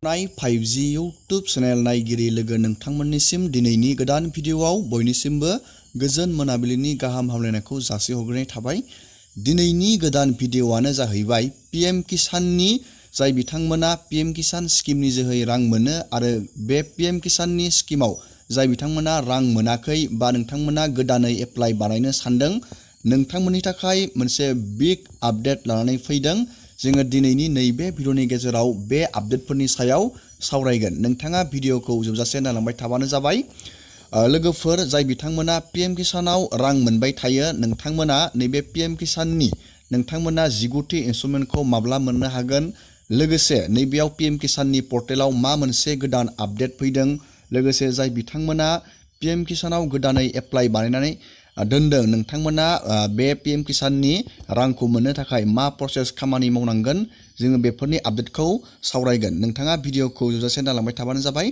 नाय 5G YouTube channel नायगिरि लोगो नोंथांमोननिसिम दिनैनि गोदान भिडिअआव बयनिसिमबो गोजोन मोनाबिलिनि गाहाम हामलायनायखौ जासिहरग्रोनाय थाबाय। दिनैनि गोदान भिडिअआनो जाहैबाय PM किसाननि जाय बिथांमोना PM किसान स्किमनि जोहै रां मोनो आरो बे PM किसाननि स्किमाव जाय बिथांमोना रां मोनाखै बा नोंथांमोना गोदानै एप्लाइ बानायनो सानदों नोंथांमोननि थाखाय मोनसे बिग आपडेट लानानै फैदों। जोङो दिनैनि नैबे भिडिअनि गेजेराव बे आपडेटफोरनि सायाव सावरायगोन। नोंथाङा भिडिअखौ जोबजासे नायलांबाय थाबानो जाबाय। लोगोफोर जाय बिथांमोना PM किसानाव रां मोनबाय थायो नोंथांमोना नैबे PM किसाननि नोंथांमोना 19थि इनस्टलमेन्टखौ माब्ला मोननो हागोन, लोगोसे नैबेयाव PM किसाननि पर्टेलाव मा मोनसे गोदान आपडेट फैदों, लोगोसे जाय बिथांमोना PM किसानाव गोदानै एप्लाइ बानायनानै दोनदों नोंथांमोना बे PM किसाननि रांखौ मोननो थाखाय मा प्रसेस खामानि मावनांगोन जोङो बेफोरनि आपडेटखौ सावरायगोन। नोंथाङा भिडिअखौ जोबजासे नायलांबाय थाबानो जाबाय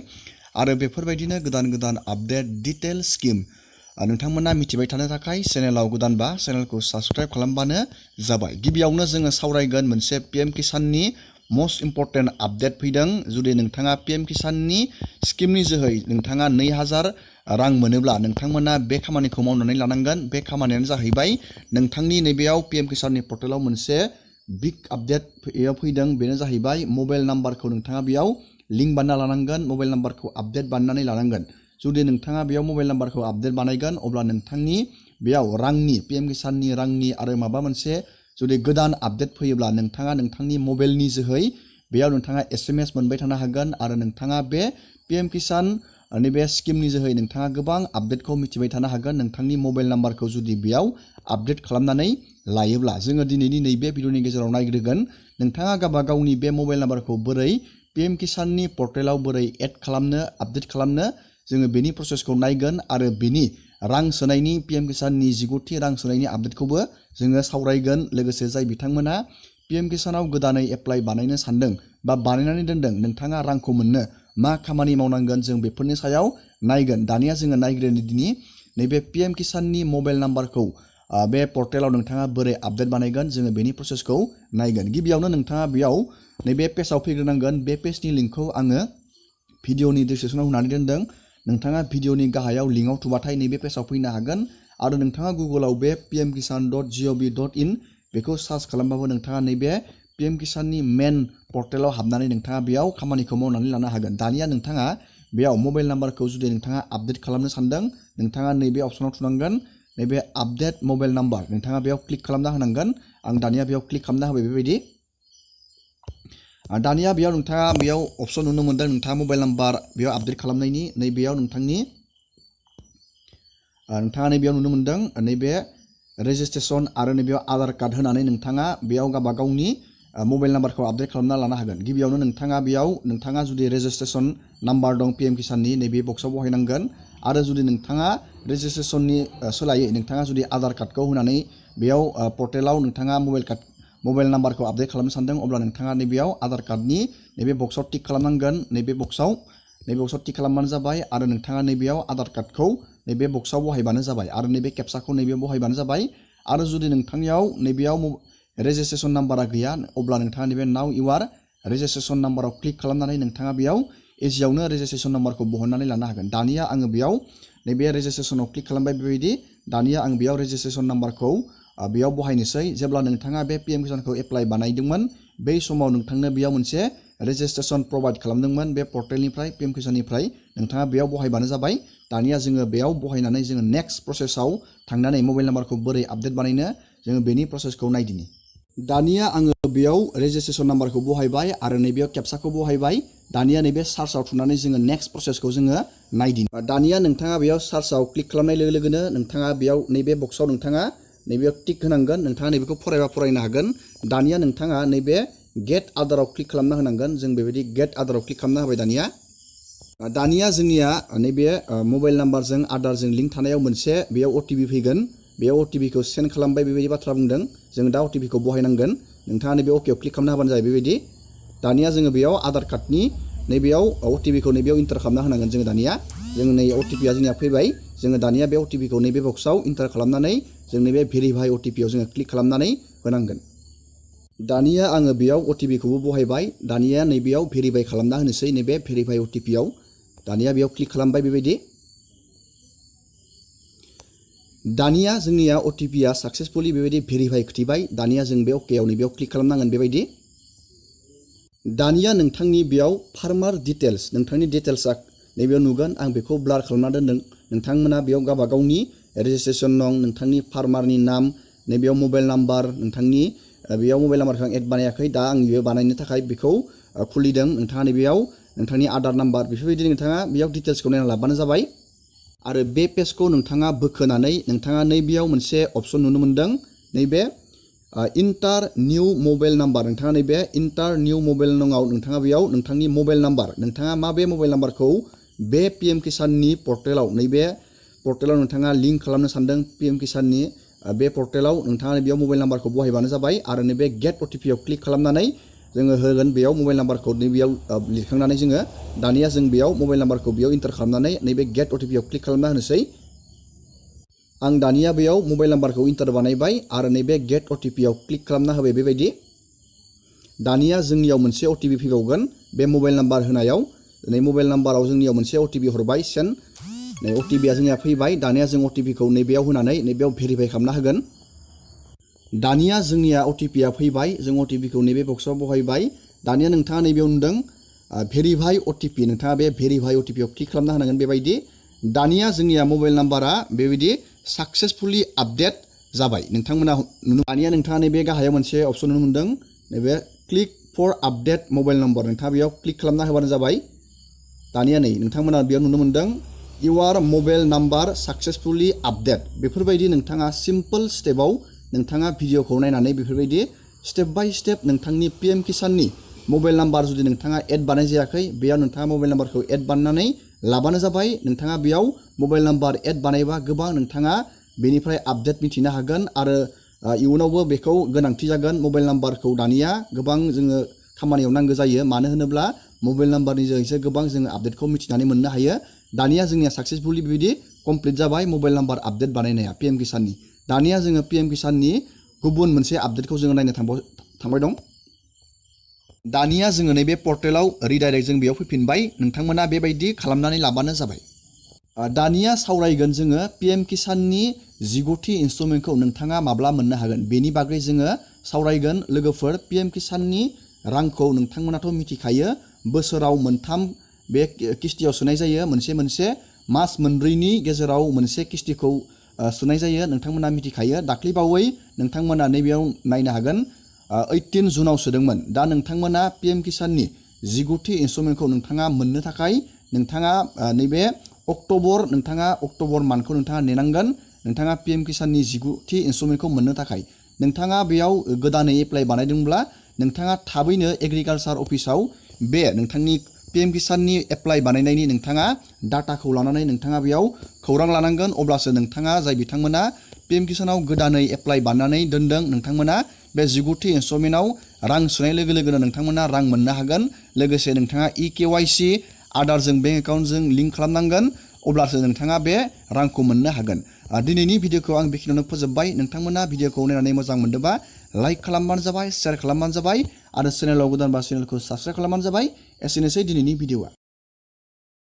आरो बेफोरबायदिनो गोदान गोदान आपडेट डिटेल स्किम नोंथांमोना मिथिबाय थानो थाखाय चेनेलाव गोदानबा चेनेलखौ साबस्क्राइब खालामबानो जाबाय। गिबियावनो जोङो सावरायगोन मोनसे PM किसाननि मोस्ट इम्परटेन्ट आपडेट फैदों। जुदि नोंथाङा PM किसाननि स्किमनि जोहै नोंथाङा 2000 रां मोनोब्ला नोंथांमोना बे खामानिखौ मावनानै लानांगोन। बे खामानियानो जाहैबाय नोंथांनि नैबेयाव PM किसाननि पर्टेलाव मोनसे बिग आपडेट फैदों। बेनो जाहैबाय मबाइल नाम्बारखौ नोंथाङा बेयाव लिंक बानायना लानांगोन, मबाइल नाम्बारखौ आपडेट बानायनानै लानांगोन। जुदि नोंथाङा बेयाव मबाइल नाम्बारखौ आपडेट बानायगोन अब्ला नोंथांनि बेयाव रांनि PM किसाननि रांनि आरो माबा मोनसे जुदि गोदान आपडेट फैयोब्ला नोंथाङा नोंथांनि मबाइलनि जोहै बेयाव नोंथाङा SMS मोनबाय थानो हागोन आरो नोंथाङा बे PM किसान नैबे स्किमनि जोहै नोंथाङा गोबां आपडेटखौ मिथिबाय थानो हागोन नोंथांनि मबाइल नाम्बारखौ जुदि बेयाव आपडेट खालामनानै लायोब्ला। जोङो दिनैनि नैबे भिडिअनि गेजेराव नायग्रोगोन नोंथाङा गावबा गावनि बे मबाइल नाम्बारखौ बोरै PM किसाननि पर्टेलाव बोरै एड खालामनो, आपडेट खालामनो जोङो बेनि प्रसेसखौ नायगोन आरो बेनि रां सोनायनि PM किसाननि 19थि रां सोनायनि आपडेटखौबो जोङो सावरायगोन। लोगोसे जाय बिथांमोना PM किसानाव गोदानै एप्लाइ बानायनो सानदों बा बानायनानै दोनदों नोंथाङा रांखौ मोननो मा खामानि मावनांगोन जों बेफोरनि सायाव नायगोन। दानिया जोङो नायग्रोनि दिनै नैबे PM किसाननि मबाइल नाम्बारखौ बे पर्टेलाव नोंथाङा बोरै आपडेट बानायगोन जोङो बेनि प्रसेसखौ नायगोन। गिबियावनो नोंथाङा बेयाव नैबे पेजआव फैग्रोनांगोन। बे पेजनि लिंकखौ आङो भिडिअनि डिसक्रिपसनाव होनानै दोनदों। नोंथाङा भिडिअनि गाहायाव लिंकआव थुबाथाय नैबे पेजआव फैनो हागोन आरो नोंथाङा गुगोलाव बे pmkisan.gov.in बेखौ सार्च खालामबाबो नोंथाङा नैबे PM किसाननि मेन पर्टेलाव हाबनानै नोंथाङा बेयाव खामानिखौ मावनानै लानो हागोन। दानिया नोंथाङा बेयाव मबाइल नाम्बारखौ जुदि नोंथाङा आपडेट खालामनो सानदों नोंथाङा नैबे अप्सनाव थुनांगोन। नैबे आपडेट मबाइल नाम्बार नोंथाङा बेयाव क्लिक खालामना होनांगोन। आं दानिया बेयाव क्लिक खालामना होबाय बेबायदि। दानिया बेयाव नोंथाङा बेयाव अपसन नुनो मोनदों नोंथाङा मबाइल नाम्बार बेयाव आपडेट खालामनायनि नैबेयाव नोंथाङा नैबेयाव नुनो मोनदों नैबे रेजिस्ट्रेसन आरो नैबेयाव आधार कार्ड होनानै नोंथाङा बेयाव गावबा गावनि मबाइल नाम्बारखौ आपडेट खालामना लानो हागोन। गिबियावनो नोंथाङा जुदि रेजिस्ट्रेसन नाम्बार दं PM किसाननि नैबे बक्सआव बहायनांगोन आरो जुदि नोंथाङा रेजिस्ट्रेसननि सोलायै नोंथाङा जुदि आधार कार्डखौ होनानै बेयाव पर्टेलाव नोंथाङा मबाइल नाम्बारखौ आपडेट खालामनो सानदों अब्ला नोंथाङा नैबेयाव आधार कार्डनि नैबे बक्सआव टिक खालामनांगोन। नैबे बक्सआव टिक खालामबानो जाबाय आरो नोंथाङा नैबेयाव आधार कार्डखौ नैबे बक्सआव बहायबानो जाबाय आरो नैबे केपसाखौ नैबेयाव बहायबानो जाबाय। आरो जुदि नोंथांनियाव नैबेयाव रेजिस्ट्रेसन नाम्बारा गैया अब्ला नोंथाङा नैबे नाउ इउआर रेजिस्ट्रेसन नाम्बाराव क्लिक खालामनानै नोंथाङा बेयाव इजियावनो रेजिस्ट्रेसन नाम्बारखौ बहननानै लानो हागोन। दानिया आङो बेयाव नैबे रेजिस्ट्रेसनाव क्लिक खालामबाय बेबायदि। दानिया आं बेयाव रेजिस्ट्रेसन नाम्बारखौ बेयाव बहायनोसै। जेब्ला नोंथाङा बे PM किसानखौ एप्लाइ बानायदोंमोन बै समाव नोंथांनो बेयाव मोनसे रेजिस्ट्रेसन प्रभाइड खालामदोंमोन बे पर्टेलनिफ्राय PM किसाननिफ्राय नोंथाङा बेयाव बहायबानो जाबाय। दानिया जोङो बेयाव बहायनानै जोङो नेक्स्ट प्रसेसआव थांनानै मबाइल नाम्बारखौ बोरै आपडेट बानायनो जोङो बेनि प्रसेसखौ नायदिनि। दानिया आङो बेयाव रेजिस्ट्रेसन नाम्बारखौ बहायबाय आरो नैबेयाव केपसाखौ बहायबाय। दानिया नैबे सार्चआव थुनानै जोङो नेक्स्ट प्रसेसखौ जोङो नायदिनि। दानिया नोंथाङा बेयाव सार्चआव क्लिक खालामनाय लोगो लोगोनो नोंथाङा बेयाव नैबे बक्सआव नोंथाङा नैबेयाव टिक होनांगोन। नोंथाङा नैबेखौ फरायनो हागोन। दानिया नोंथाङा नैबे गेट आधाराव क्लिक खालामना होनांगोन। जों बेबायदि गेट आधाराव क्लिक खालामना होबाय। दानिया जोंनिया नैबे मबाइल नाम्बारजों आधारजों लिंक थानायाव मोनसे बेयाव OTP फैगोन। बेयाव OTPखौ सेन्ड खालामबाय बेबायदि बाथ्रा बुंदों। जों दा OTPखौ बहायनांगोन। नोंथाङा नैबे अकेआव क्लिक खालामना होबानो जाबाय बेबायदि। दानिया जोङो बेयाव आधार कार्डनि नैबेयाव OTPखौ नैबेयाव इन्टार खालामना होनांगोन। जोङो दानिया नै OTPआ जोंनिया फैबाय। जोङो दानिया बे OTPखौ नैबे बक्सआव इन्टार खालामनानै जों नैबे भेरिफाइ OTPआव जोङो क्लिक खालामनानै होनांगोन। दानिया आङो बेयाव OTP खौबो बहायबाय दानिया नैबेयाव भेरिफाइ खालामना होनोसै नैबे भेरिफाइ OTP आव दानिया बेयाव क्लिक खालामबाय बेबायदि दानिया जोंनिया OTP आ सक्सेसफुली बेबायदि भेरिफाइ खिथिबाय दानिया जों बे ओके आव नैबेयाव क्लिक खालामनांगोन बेबायदि दानिया नोंथांनि बेयाव फार्मार डिटेल्स नोंथांनि डिटेल्सआ नैबेयाव नुगोन आं बेखौ ब्लार खालामना दोनदों नोंथांमोना बेयाव गावबा गावनि रेजिस्ट्रेशन नं नोंथांनि फार्मारनि नाम नैबेयाव मबाइल नाम्बार नोंथांनि बेयाव मबाइल नाम्बारखौ आं एड बानायाखै दा आं बेयाव बानायनो थाखाय बेखौ खुलिदों नोंथाङा नैबेयाव नोंथांनि आधार नाम्बार बेफोरबायदि नोंथाङा बेयाव डिटेल्सखौ नायना लाबानो जाबाय आरो बे पेजखौ नोंथाङा बोखोनानै नोंथाङा नैबेयाव मोनसे अपसन नुनो मोनदों नैबे इन्टार निउ मबाइल नाम्बार नोंथाङा नैबे इन्टार निउ मबाइल नंआव नोंथाङा बेयाव नोंथांनि मबाइल नाम्बार नोंथाङा माबे मबाइल नाम्बारखौ बे PMकिसाननि पर्टेलाव नैबे पर्टेलाव नोंथाङा लिंक खालामनो सानदों PMकिसाननि बे पर्टेलाव नोंथाङा बेयाव मबाइल नाम्बारखौ बहायबानो जाबाय आरो नैबे गेट OTP आव क्लिक खालामनानै जोङो होगोन बेयाव मबाइल नाम्बारखौ नैबेयाव लिरखांनानै जोङो दानिया जों बेयाव मबाइल नाम्बारखौ बेयाव इन्टार खालामनानै नैबे गेट OTP आव क्लिक खालामना होनोसै आं दानिया बेयाव मबाइल नाम्बारखौ इन्टार बानायबाय आरो नैबे गेट OTP आव क्लिक खालामना होबाय बेबायदि दानिया जोंनियाव मोनसे OTP फैबावगोन बे मबाइल नाम्बार होनायाव नै मबाइल नाम्बाराव जोंनियाव मोनसे OTP हरबाय सेन्ड नै OTP आ जोंनिया फैबाय दानिया जों OTP खौ नैबेयाव होनानै नैबेयाव भेरिफाइ खालामना होगोन दानिया जोंनिया OTP आ फैबाय जों OTP खौ नैबे बक्सआव बहायबाय दानिया नोंथाङा नैबेयाव नुदों भेरिफाइ OTP नोंथाङा बे भेरिफाइ OTP आव क्लिक खालामना होनांगोन बेबायदि दानिया जोंनिया मबाइल नाम्बारा बेबायदि सक्सेसफुली आपडेट जाबाय नोंथांमोना दानिया नोंथाङा नैबे गाहायाव मोनसे अपसन नुनो मोनदों नैबे click for update mobile number नोंथाङा बेयाव क्लिक खालामना होबानो जाबाय दानिया नै नोंथांमोना बेयाव नुनो मोनदों इउर मबाइल नाम्बार सक्सेसफुली आपडेट बेफोरबायदि नोंथाङा सिम्पल स्टेपआव नोंथाङा भिडिअखौ नायनानै बेफोरबायदि स्टेप बाय स्टेप नोंथांनि PMकिसाननि मबाइल नाम्बार जुदि नोंथाङा एड बानाय जायाखै बेयाव नोंथाङा मबाइल नाम्बारखौ एड बानायनानै लाबानो जाबाय नोंथाङा बेयाव मबाइल नाम्बार एड बानायबा गोबां नोंथाङा बेनिफ्राय आपडेट मिथिनो हागोन आरो इयुनावबो बेखौ गोनांथि जागोन मबाइल नाम्बारखौ दानिया गोबां जोङो खामानियाव नांगौ जायो मानो होनोब्ला मबाइल नाम्बारनि जोहैसो गोबां जोङो आपडेटखौ मिथिनानै मोननो हायो दानिया जोंनिया सक्सेसफुली बेबायदि कमप्लिट जाबाय मबाइल नाम्बार आपडेट बानायनाया PMकिसाननि दानिया जोङो PMकिसाननि गुबुन मोनसे आपडेटखौ जोङो नायनो थांबाय दं दानिया जोङो नैबे पर्टेलाव रिडाइरेक्ट जों बेयाव फैफिनबाय नोंथांमोना बेबायदि खालामनानै लाबानो जाबाय दानिया सावरायगोन जोङो PMकिसाननि 19थि इनस्टलमेन्टखौ नोंथाङा माब्ला मोननो हागोन बेनि बागै जोङो सावरायगोन लोगोफोर PMकिसाननि रांखौ नोंथांमोनाथ' मिथिखायो बोसोराव मोनथाम बे किस्तियाव सोनाय जायो मोनसे मास मोनब्रैनि गेजेराव मोनसे किस्तिखौ सोनाय जायो नोंथांमोना मिथिखायो दाख्लैबावै नोंथांमोना नैबेयाव नायनो हागोन 18 जुनाव सोदोंमोन दा नोंथांमोना PMकिसाननि 19थि इनस्टलमेन्टखौ नोंथाङा मोननो थाखाय नोंथाङा नैबे अक्ट'बर मान्थखौ नोंथाङा नेनांगोन नोंथाङा PMकिसाननि 19थि इनस्टलमेन्टखौ मोननो थाखाय नोंथाङा बेयाव गोदानै एप्लाइ बानायदोंब्ला नोंथाङा थाबैनो एग्रिकालसार अफिसाव बे नोंथांनि PMकिसाननि एप्लाइ बानायनायनि नोंथाङा डाटाखौ लानानै नोंथाङा बेयाव खौरां लानांगोन अब्लासो नोंथाङा जाय बिथांमोना PMकिसानाव गोदानै एप्लाइ बानायनानै दोनदों नोंथांमोना बे 19थि इनस्टलमेन्टआव रां सोनाय लोगो लोगोनो नोंथांमोना रां मोननो हागोन लोगोसे नोंथाङा EKYC आधारजों बेंक एकाउन्टजों लिंक खालामनांगोन अब्लासो नोंथाङा बे रांखौ मोननो हागोन दिनैनि भिडिअखौ आं बेखिनियावनो फोजोबबाय नोंथांमोना भिडिअखौ नायनानै मोजां मोनदोंबा लाइक खालामबानो जाबाय शेयार खालामबानो जाबाय आरो चेनेलाव गोदानबा चेनेलखौ साबस्क्राइब खालामबानो जाबाय एसेनोसै दिनैनि भिडिअआ